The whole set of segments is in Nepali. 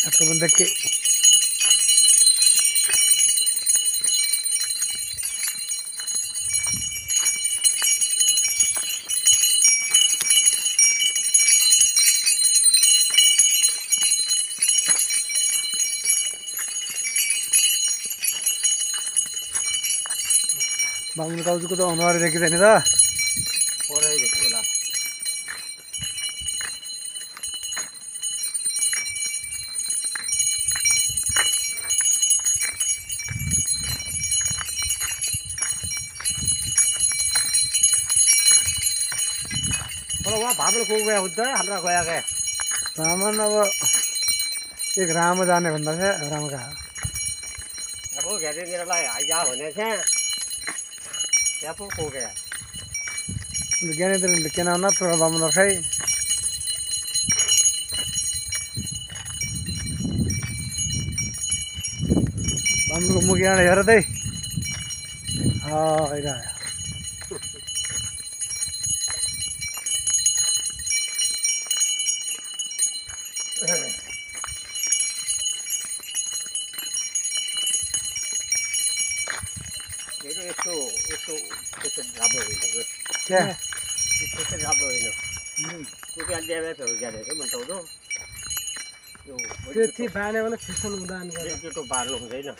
Satu bendeki. Bangun kau juga tuh orang hari kita ini dah. Orang itu lah. Kalau wah बाबल को गया होता है हमरा गया के सामान अब एक राम जाने भन्दा चाहिँ राम का अब घेरे मेरा लाई आइजा भने चाहिँ यहाँ पो को गया ज्ञानेन्द्र के नाम ना तो बामन रखाई बामन को मुखिया ने हेर दे हाँ इधर मेरो यस्तो राम्रो होइन क्या यस्तो राम्रो होइन रुपियाँ ल्याएर ज्ञानेको भन्टाउँदो यो त्यति बाने भने फिसन उडान गरे त्यो बार्नु हुँदैन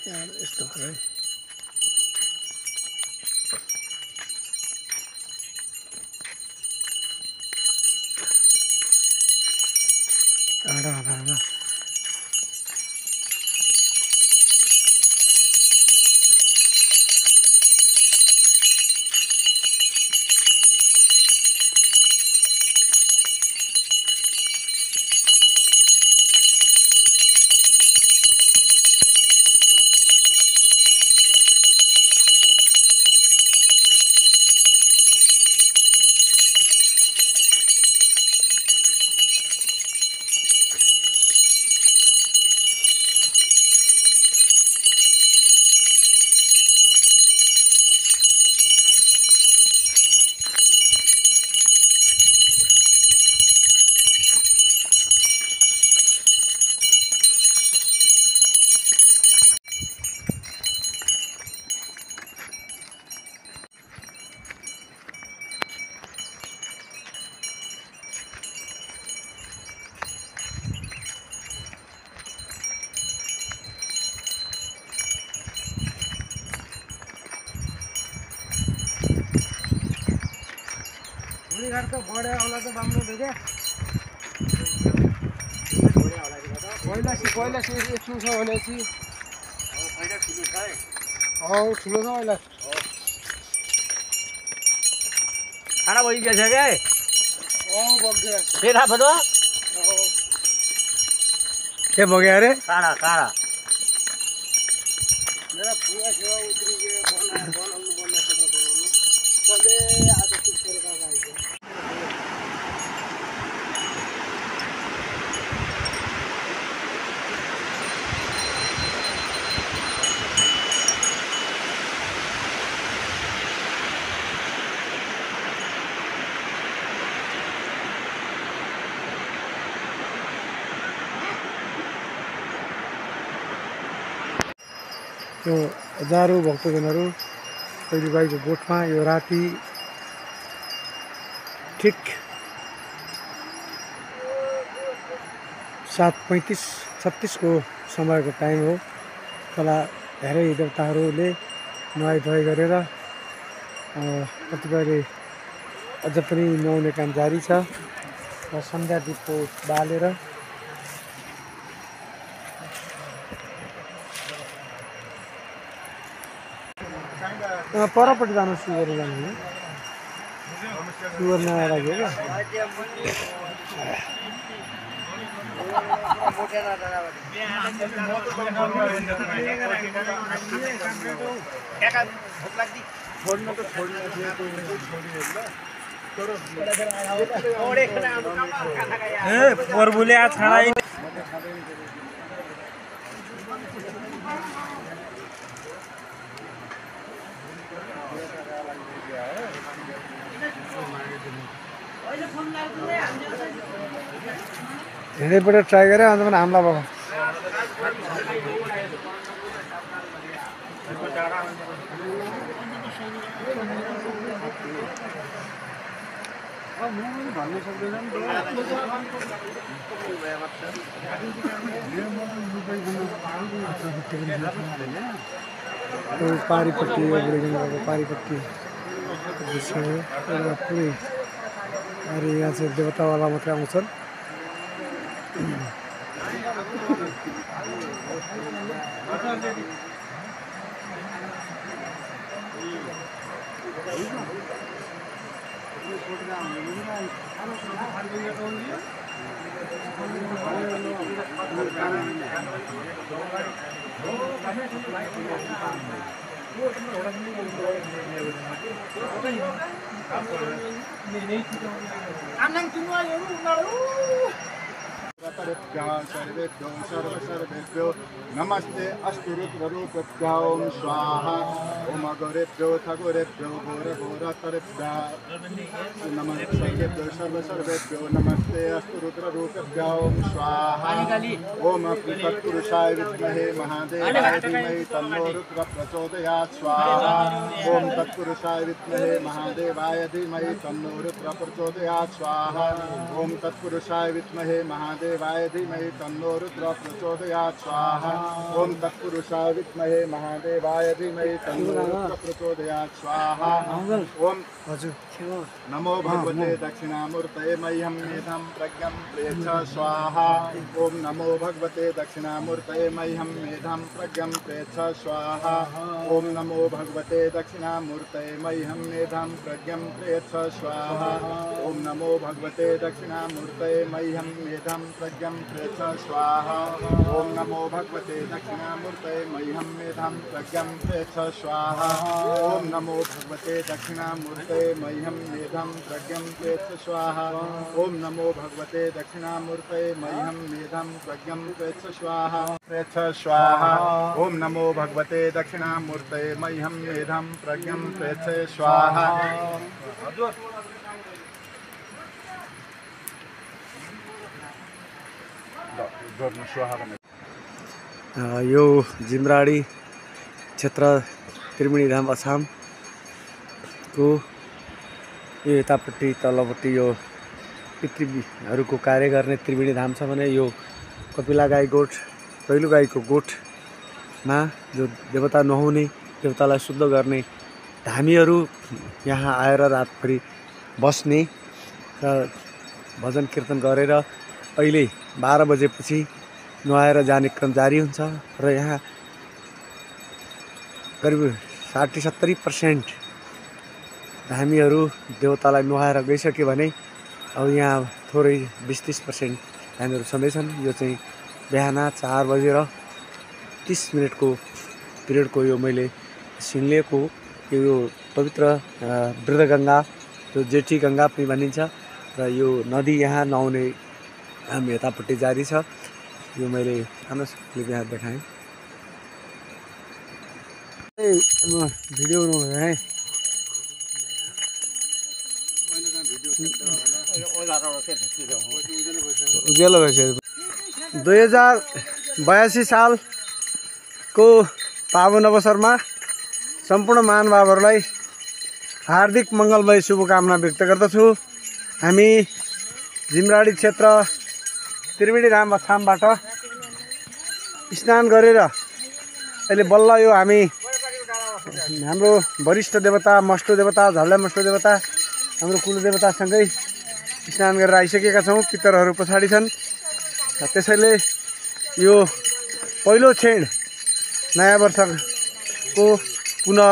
यार यस्तो है आडा बुढीघाट त बढे होला त बाम्रो देखे पहिला यस्तो छ भनेपछि ठुलो छ अहिले खाना भइसकेछ क्या बग्यो के थाहा छ त के बग्यो अरे काँडा काँडा मेरा पुरा सेवा उत्रिके बनाउनु पर्ने कसले आज सुत्केर कहाँ आइयो यो हजारौँ भक्तजनहरू कहिलेकाहीँको गोठमा यो राति ठिक 7:35-36 को समयको टाइम हो। तला धेरै देवताहरूले नुहाइ धुवाइ गरेर कतिपयले अझ पनि नुहाउने काम जारी छ र सन्ध्या दीपको बालेर परपट्टि जानु सुगर जानु सुगर नआएर लाग्यो धेरैपल्ट ट्राई गरेँ अन्त पनि हमला भयो भन्नु सक्दैन पारिपट्टि पारिपट्टि पुरै अरे यहाँ चाहिँ देवतावाला मात्रै आउँछन् सर्वेभ्यो सर्वसर्वेभ्यो नमस्ते अस्तु रुद्ररूपेभ्यो ओम स्वाहा ओम अघोरेभ्यो थघोरेभ्यो घोरघोरतरेभ्यो नमस्तेभ्यो सर्वसर्वेभ्यो नमस्ते अस्तु रुद्ररूपेभ्यो ओम स्वाहा ओम तत्पुरुषाय विद्महे महादेवाय धीमहि तन्नो रुद्र प्रचोदयात् स्वाहा ओम तत्पुरुषाय विद्महे महादेवाय धीमहि तन्नो रुद्र प्रचोदयात् स्वाहा ओम तत्पुरुषाय विद्महे महादेवाय धीमहि तन्नो रुद्र प्रचोदयात् स्वाहा ओम तत्पुरुषाय विद्महे महादेवाय धीमहि तन्नो रुद्र प्रचोदयात् स्वाहा ओम नमो भगवते दक्षिणामूर्तये मह्यं मेधं प्रज्ञं प्रेच्छ स्वाहा ओम नमो भगवते दक्षिणामूर्तये मह्यं मेधं प्रज्ञं प्रेच्छ स्वाहा ओम नमो भगवते दक्षिणामूर्तये मह्यं मेधं प्रज्ञं प्रेच्छ स्वाहा ओम नमो भगवते दक्षिणामूर्तये मह्यं मेधं प्रज्ञं प्रेच्छ स्वाहा ओम नमो भगवते दक्षिणामूर्तये मह्यं मेधं प्रज्ञं प्रेच्छ स्वाहा ओम नमो भगवते दक्षिणामूर्तये मह्यं मेधं प्रज्ञं प्रेच्छ स्वाहा ओम नमो भगवते दक्षिणामूर्तये मह्यं मेधं प्रज्ञं प्रेच्छ स्वाहा ओम नमो भगवते दक्षिणामूर्तये मह्यं मेधं प्रज्ञं प्रेच्छ स्वाहा यो जिम्राडी क्षेत्र त्रिवेणी धाम अछामको यो यतापट्टि तल्लोपट्टि यो पितृहरूको कार्य गर्ने त्रिवेणी धाम छ भने यो कपिला गाई गोठ पहिलो गाईको गोठमा जो देवता नुहाउने देवतालाई शुद्ध गर्ने धामीहरू यहाँ आएर रातभरि बस्ने र भजन कीर्तन गरेर अहिले 12 बजेपछि नुहाएर जाने क्रम जारी हुन्छ र यहाँ करिब 60-70% हामीहरू देवतालाई नुहाएर गइसक्यो भने अब यहाँ थोरै 20-30% हामीहरू छँदैछन्। यो चाहिँ बिहान 4:30 को पिरियडको यो मैले सिन लिएको यो पवित्र वृद्धगङ्गा जो जेठी गङ्गा पनि भनिन्छ र यो नदी यहाँ नुहाउने काम यतापट्टि जारी छ। यो मैले आफ्नो क्लिप यहाँ देखाएँ। भिडियो बनाउनु है उज्यालो भइसक्यो। 2082 सालको पावन अवसरमा सम्पूर्ण महानुभावहरूलाई हार्दिक मङ्गलमय शुभकामना व्यक्त गर्दछु। हामी जिमराडी क्षेत्र त्रिवेणी राम अछामबाट स्नान गरेर अहिले बल्ल यो हामी हाम्रो वरिष्ठ देवता मष्टो देवता झल्ला मष्टो देवता हाम्रो कुल देवतासँगै स्नान गरेर आइसकेका छौँ। पितरहरू पछाडि छन्। त्यसैले यो पहिलो क्षण नयाँ वर्षको पुनः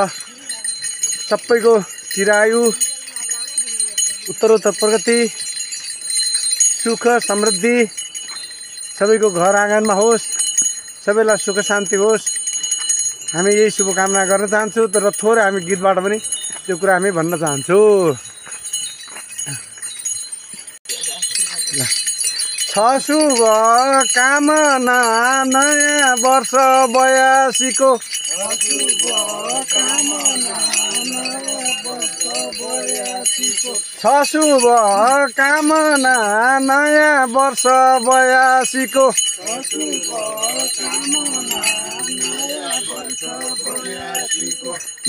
सबैको चिरायु उत्तरोत्तर प्रगति सुख समृद्धि सबैको घर आँगनमा होस्, सबैलाई सुख शान्ति होस्, हामी यही शुभकामना गर्न चाहन्छौँ। तर थोरै हामी गीतबाट पनि त्यो कुरा हामी भन्न चाहन्छौँ। छ शुभ कामना नयाँ वर्ष 82को छ शुभ कामना नयाँ वर्ष 82को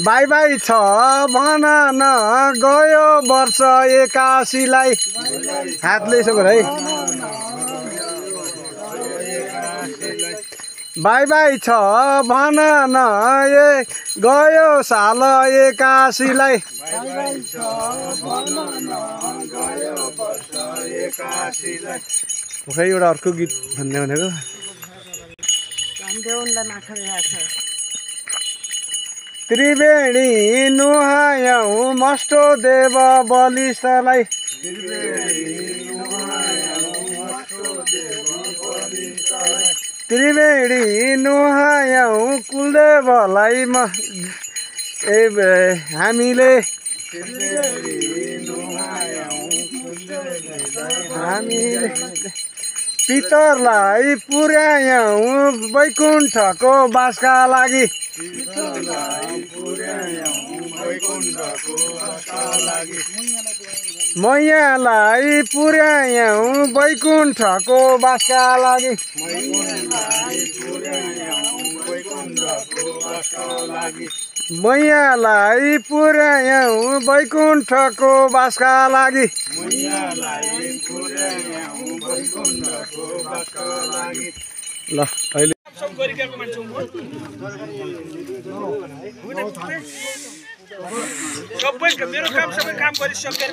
बाई बाई छ भन न गयो वर्ष 81लाई हातले यसो गर है। बाई बाई छ भन न गयो साल 81लाई खै एउटा अर्को गीत भन्ने भनेको त्रिवेणी नुहायौँ मष्टो देव बलिष्ठलाई त्रिवेणी नुहायौँ कुलदेवलाई हामीले पितरलाई पुर्यायौँ वैकुण्ठको बासका लागि मैयालाई पुर्यायौँ वैकुण्ठको बासका लागि मैयालाई पुर्यायौँ वैकुण्ठको बासका लागि ल अहिले सबै मेरो काम सबै काम गरिसकेर